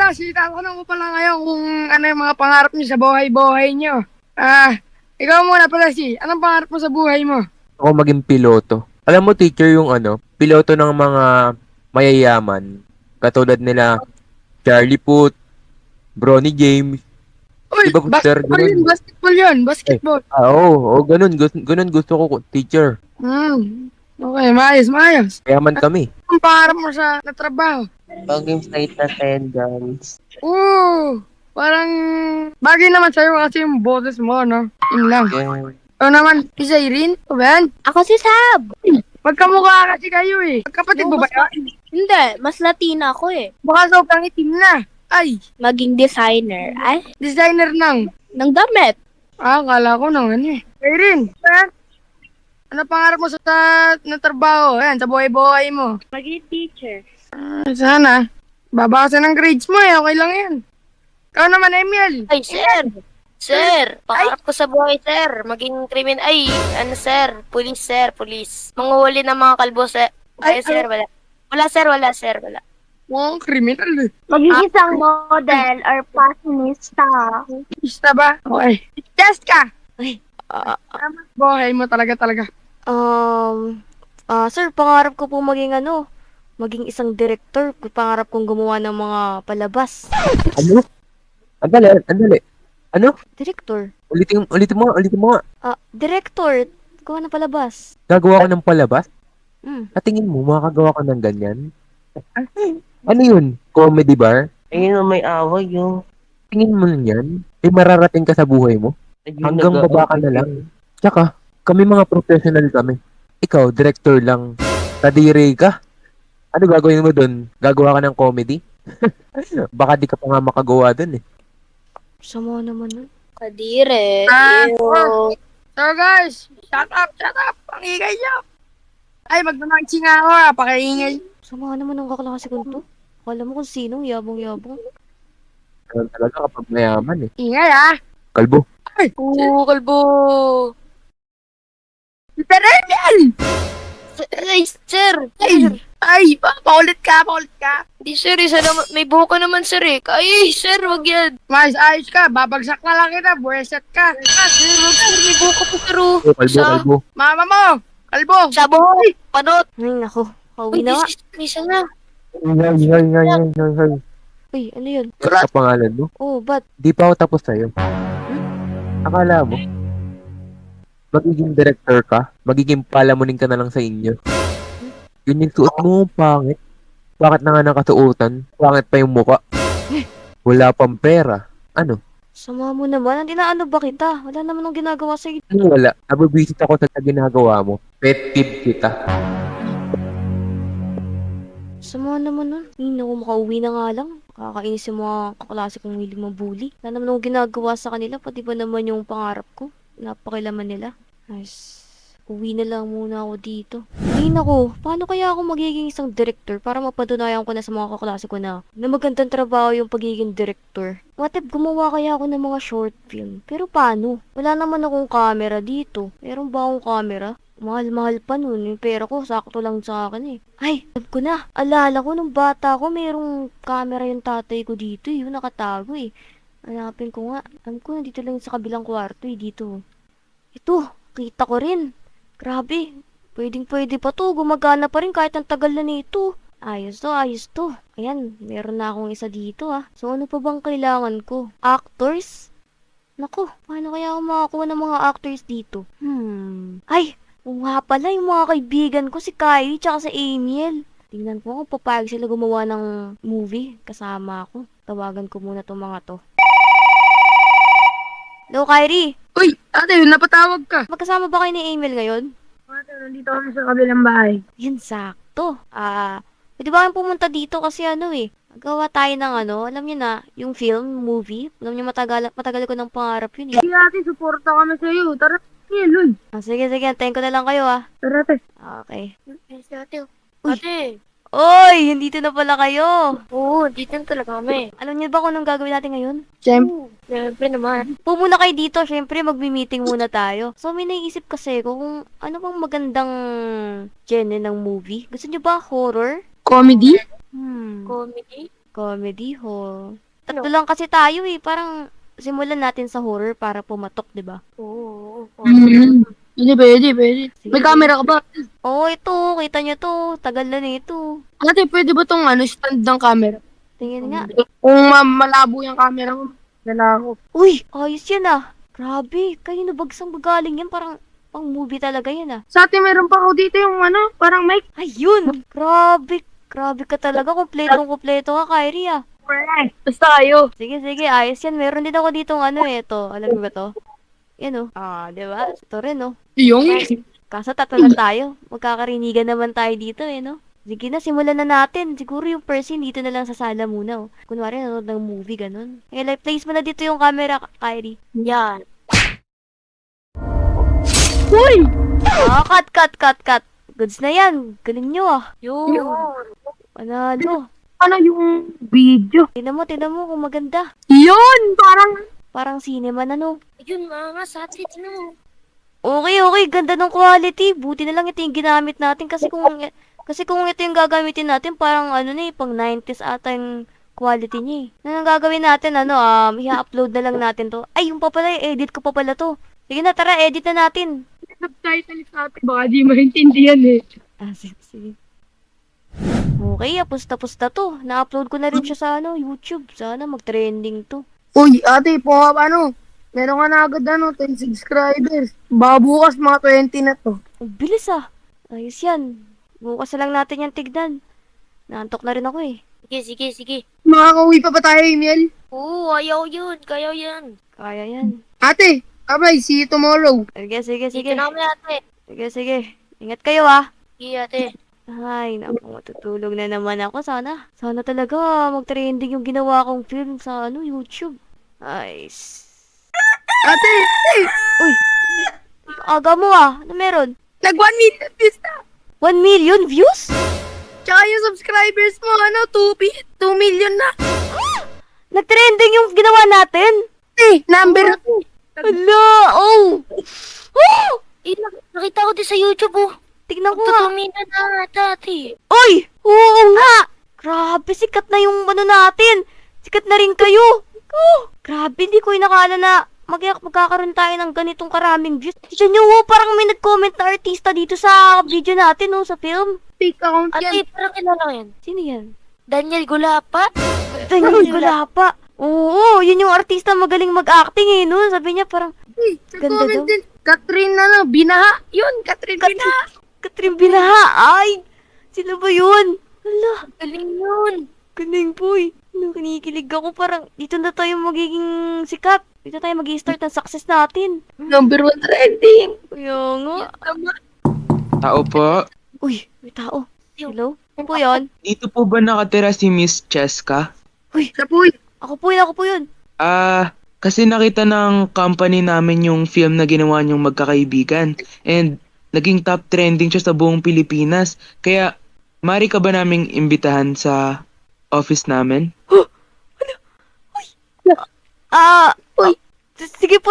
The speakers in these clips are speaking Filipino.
boss, itatanong ko pala ngayon kung ano yung mga pangarap niyo sa buhay-buhay niyo. Ikaw muna pala anong pangarap mo sa buhay mo? Ako maging piloto. Alam mo, teacher, yung piloto ng mga mayayaman. Katulad nila Charlie Puth, Bronny James. Uy, Di ba, sir, ganun? Eh, basketball. ganun. Ganun gusto ko, teacher. Okay, maayos. Mayaman kami. Anong pangarap mo na trabaho? Maging flight attendants. Parang bagay naman sa'yo kasi yung boses mo, no? Yun lang. Yan. Ikaw naman, si Irene, o ba yan? Ako si Sab. Magkamukha kasi kayo eh. Magkapatid mo ba yan? Hindi, mas Latina ako eh. Baka sobrang itim na. Ay, Maging designer. Ay, designer ng damit. akala ko nang ano eh. Irene, ano pangarap mo na trabaho? Yan, sa buhay-buhay mo. Maging teacher. Sana. Babasa ng grades mo eh, okay lang yan. Ikaw naman, Emil. Ay, sir! Sir, pangarap ko sa buhay, sir. Maging sir. Pulis. Manguhuli ng mga kalbo, sir. Ay, Ay, sir, wala. Wala, sir, wala. Mukhang kriminal eh. Maging isang model or fashionista. Ista ba? Okay. Test ka! Ah, Buhay mo talaga. Sir, pangarap ko po maging isang director. Pangarap kong gumawa ng mga palabas. Ano? Andali. Ano? Director? Ulitin mo nga. Director. Gawa ng palabas. Gagawa ko ng palabas? Hmm. Tingin mo, makakagawa ka ng ganyan? Ano yun? Comedy bar? Ayun, may away yung... Tingin mo yan? Mararating ka sa buhay mo? Hanggang baba ka na lang. Tsaka, kami mga professional kami. Ikaw, director lang. Kadiri ka. Ano gagawin mo dun? Gagawa ka ng comedy? Baka di ka pa nga makagawa dun eh. Sama naman nun. kadire. So guys, shut up. Ang ingay niyo. Ay, magmamangchi nga ako pakiingay. Sama naman ng kaklase ko to. Akala mo kung sinong yabong-yabong. Ganun talaga kapag mayaman eh. Ingay Kalbo. Oo, kalbo. Mr. Emil! Ay, sir. Paulit ka. Di, sir, isa naman. May buhok ka naman, sir, eh. Ay, sir, wag yan. Mas ayos ka, babagsak na lang kita, buweset ka. Sir, wag, sir, may buhok ka po, sir, oh. Kalbo. Mama mo, kalbo. Sa buhok, panot. Ay, naku. Pauwi na nga. Isa na. Ay. Uy, ano yun? Ano ka pangalan mo? Oh, ba't? Di pa ako tapos sa'yo. Akala mo, magiging director ka, magiging palamunin ka na lang sa inyo. Yun yung suot mo, pangit. Bakit na nga nakasuotan? Pangit pa yung muka. Wala pang pera. Ano? Sama mo naman. Hindi na ano ba kita? Wala naman akong ginagawa sa'yo. Ano wala? Nababisit ako sa ginagawa mo. Pet peeve kita. Sama naman nun. Hindi na ako makauwi na nga lang. Kakainis yung mga kaklase kong hiling mabuli. Wala naman akong ginagawa sa kanila. Pati ba naman yung pangarap ko? Napakilaman nila. Ayos. Uwi na lang muna ako dito. Ay nako, paano kaya ako magiging isang director para mapatunayan ko na sa mga kaklase ko na magandang trabaho yung pagiging director? What if gumawa kaya ako ng mga short film? Pero paano? Wala naman akong camera dito. Meron ba akong camera? Mahal-mahal pa nun. Yung pera ko, sakto lang sa akin eh. Ay, alam ko na. Alala ko nung bata ko, merong camera yung tatay ko dito eh. Yung nakatago eh. Hanapin ko nga. Alam ko, nandito lang sa kabilang kwarto eh. Dito. Ito, kita ko rin. Grabe. Pwedeng-pwede pa to. Gumagana pa rin kahit ang tagal na nito. Ayos to. Ayan, meron na akong isa dito ah. So, ano pa bang kailangan ko? Actors? Naku, paano kaya ako makakuha ng mga actors dito? Ay, kung nga pala yung mga kaibigan ko, si Kylie tsaka si Amiel. Tingnan ko kung papayag sila gumawa ng movie kasama ako. Tawagan ko muna tong mga to. Hello, Kylie. Uy, ate, napatawag ka. Magkasama ba kayo ni Amiel ngayon? Ate, nandito kami sa kabilang bahay. Yan, sakto. Pwede ba kayong pumunta dito kasi gawa tayo ng alam niyo na, yung film, movie. Alam niyo matagal ko ng pangarap yun eh. Sige ate, suporta kami sa iyo. Tara, Luy. Sige, antayin ko na lang kayo ah. Tara ate. Okay. Ate, Uy. ate. Oy, nandito na pala kayo. Oo, dito na talaga kami. Alam niyo ba kung anong gagawin natin ngayon? Siyempre naman. Muna kayo dito, syempre magmi-meeting muna tayo. So may naisip kasi ko kung ano bang magandang genre ng movie. Gusto niyo ba horror? Comedy? Comedy? Comedy hall. Tatlo lang kasi tayo eh. Parang simulan natin sa horror para pumatok, di ba? Oo. Hindi, pwede. Sige, May camera ka ba? Oo, ito. Kita nyo to. Tagal na nito. Ate, pwede ba tong stand ng camera? Tingin nga. Kung malabo yung camera mo, dala ako. Uy, ayos yan ah. Grabe. Kayo nabagsang magaling yan. Parang pang movie talaga yan ah. Sa atin, meron pa ako dito yung parang mic. Ayun! Grabe! Grabe ka talaga. Kompletong-kompleto ka, Kyrie ah. Basta kayo. Sige, ayos yan. Meron din ako ditong ito. Alam mo ba to? Yan oh. Ah, di ba? Ito rin oh. Yung? Kaso tatlo lang tayo. Magkakarinigan naman tayo dito no? Sige na, simulan na natin. Siguro yung person dito na lang sa sala muna oh. Kunwari nanonood ng movie, ganun. Eh, like, place mo na dito yung camera, Kyrie. Yan. Uy! Cut. Goods na yan. Galing nyo ah. Yun. Panalo. Ano yung video? Tinan mo kung maganda. Yun! Parang cinema na no. Yun, mga sa atin, no. Okay. Ganda ng quality. Buti na lang ito yung ginamit natin kasi kung ito yung gagamitin natin, parang pang 90s ata yung quality niya eh. Ang gagawin natin, i-upload na lang natin to. Ay, yung pa pala, edit ko pa pala to. Sige na, tara, edit na natin. Subtitle sa atin. Baka di maintindihan eh. Ah, sige. Okay, tapos na to. Na-upload ko na rin siya sa YouTube. Sana mag-trending to. Uy, ate, meron ka na agad 10 subscribers. Baka bukas mga 20 na to. Ang bilis ah. Ayos yan. Bukas na lang natin yan tignan. Naantok na rin ako eh. Sige. Makakauwi pa tayo, Emil? Oo, ayaw yun. Kaya yan. Kaya yan. Ate, abay, see you tomorrow. Sige. Dito na kami, ate. Sige. Ingat kayo ah. Sige, ate. Ay, naku, matutulog na naman ako. Sana talaga mag-trending yung ginawa kong film sa YouTube. Nice. Ate, Uy, aga mo ah. Ano meron? nag 1 million views na. 1 million views? Tsaka yung subscribers mo, 2 million na. Nag-trending yung ginawa natin? Number. Hala, oh! Oh! Eh, nakita ko din sa YouTube, oh. Tignan ko nga. Magtutumina na ate. Uy! Oo nga! Grabe, sikat na yung natin. Sikat na rin kayo. Oh, grabe, hindi ko inakala na magkakaroon tayo ng ganitong karaming views. Diyan nyo, parang may nag-comment na artista dito sa video natin, sa film. Fake account Ate, yan. parang kilala ko yan. Sino yan? Daniel Gulapa. Daniel Gulapa. Oo, yun yung artista magaling mag-acting no? Sabi niya parang, Ganda Nag-comment daw. din. Catherine Binaha. Yun, Catherine Binaha. Katrin Binaha. Ay! Sino ba yun? Hala, Galing yun. galing boy. Kinikilig ako parang dito na tayo magiging sikat. Dito tayo mag-i-start ang success natin. Number 1 trending. Kaya nga. Tao po. Uy, may tao. Hello? Ano po yun? Dito po ba nakatira si Miss Cheska? Siya po yun. Ako po yun. Kasi nakita ng company namin yung film na ginawa niyong magkakaibigan. And naging top trending siya sa buong Pilipinas. Kaya, mari ka ba naming imbitahan sa office namin? Uy.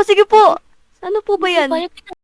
Sige po. Ano po ba yan? Bayad kita.